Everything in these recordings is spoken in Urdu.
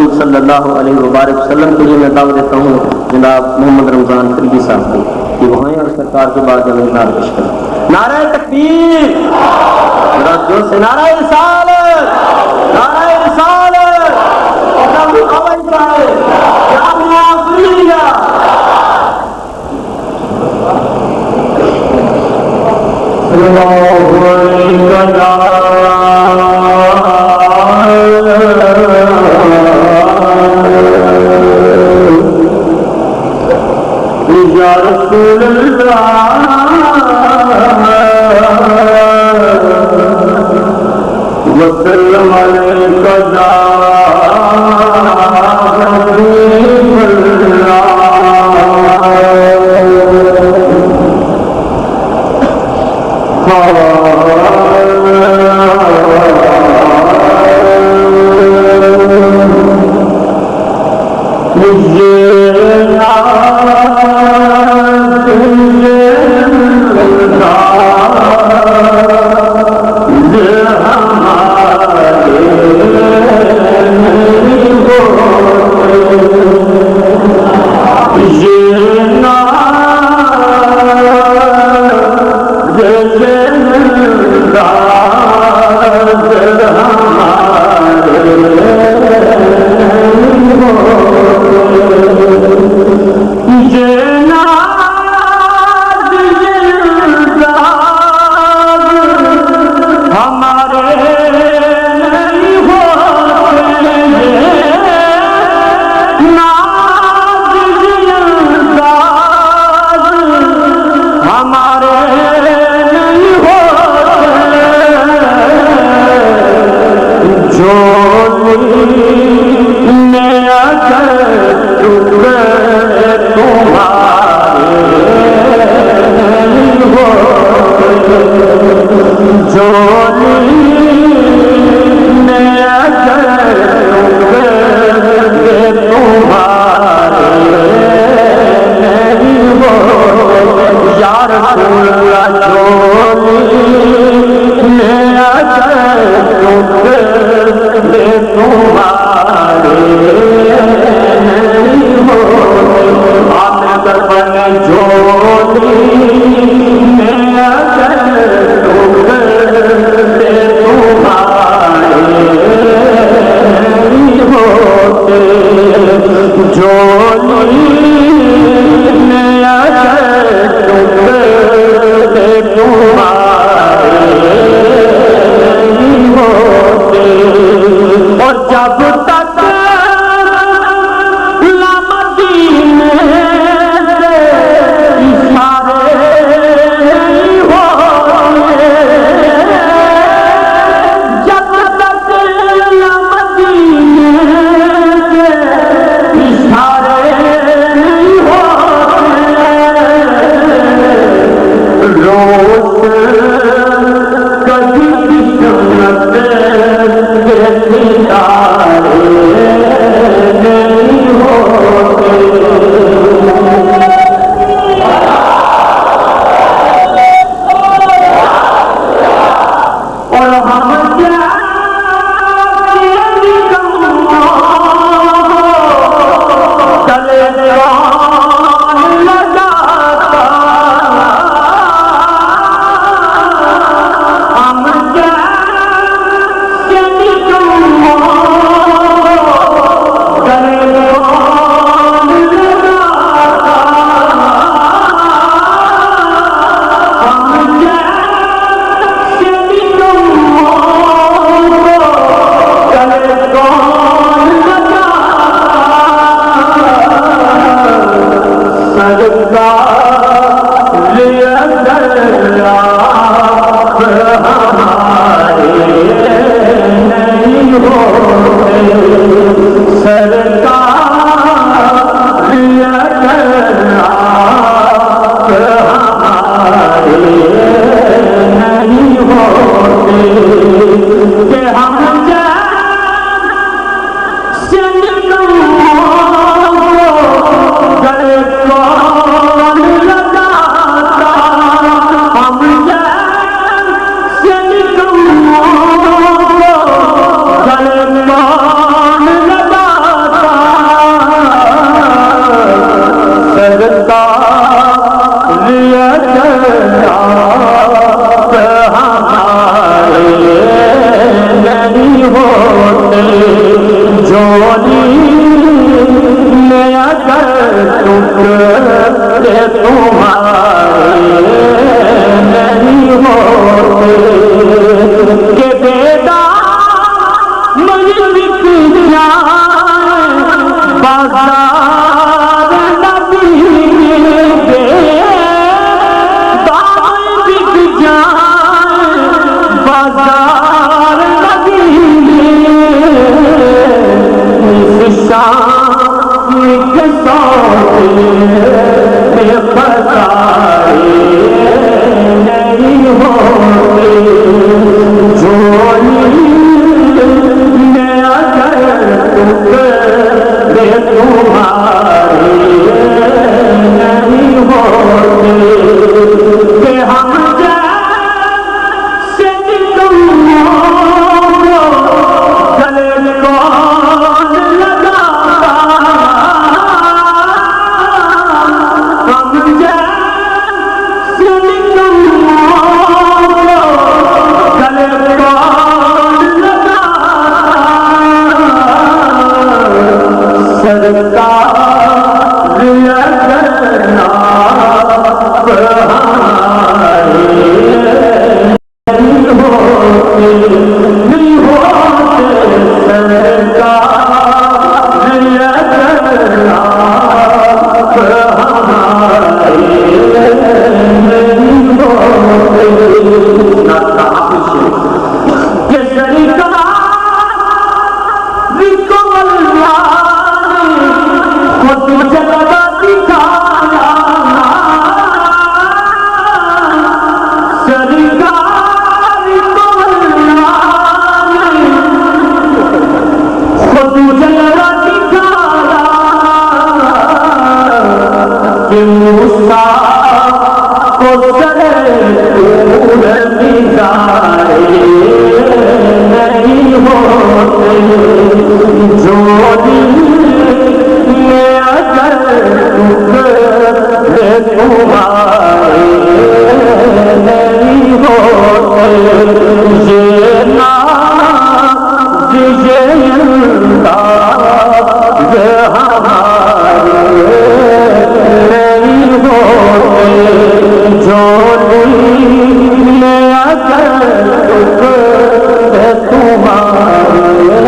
حضور صلی اللہ علیہ وبارک وسلم کے لیے میں دعوت دیتا ہوں جناب محمد رمضان فریدی صاحب کو کہ وہاں اور سرکار کے بعد ہمیں نعرہ پیش کریں. نعرہ تکبیر، جو سے نعرہ رسالت، نعرہ رسالت، یا رسول اللہ وسلم علیک یا حبیب اللہ. سرکار ہمارے نہیں ہوتے جولی میں اگر ٹکڑے تمہارے نہیں ہوتے کہ بیٹا مجھ بک جائے بازار نبی کے دامن بک جائے بازار نبی اس شام کے سوتے میں بازارے نہیں ہوتے جولی میں اگر ٹکڑے تمہارے نہیں ہوتے کہ ہم جیسے تم گلے کون لگاتا ہم جیسے تم گلے کون لگاتا سرکار کرنا نہیں ہوتے سرکار کرنا نہیں ہوتے یہ سرکار خود جلوہ دکھایا سرکار کو اللہ نے خود جلوہ دکھایا کہ موسیٰ کو سر طور بگائے نہیں ہوتے جو دل میں اگر ٹکڑے تمہارے نہیں ہوتے یہ ناز یہ انداز ہمارے نہیں ہوتے جو دل میں اگر ٹکڑے تمہارے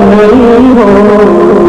نہیں ہوتے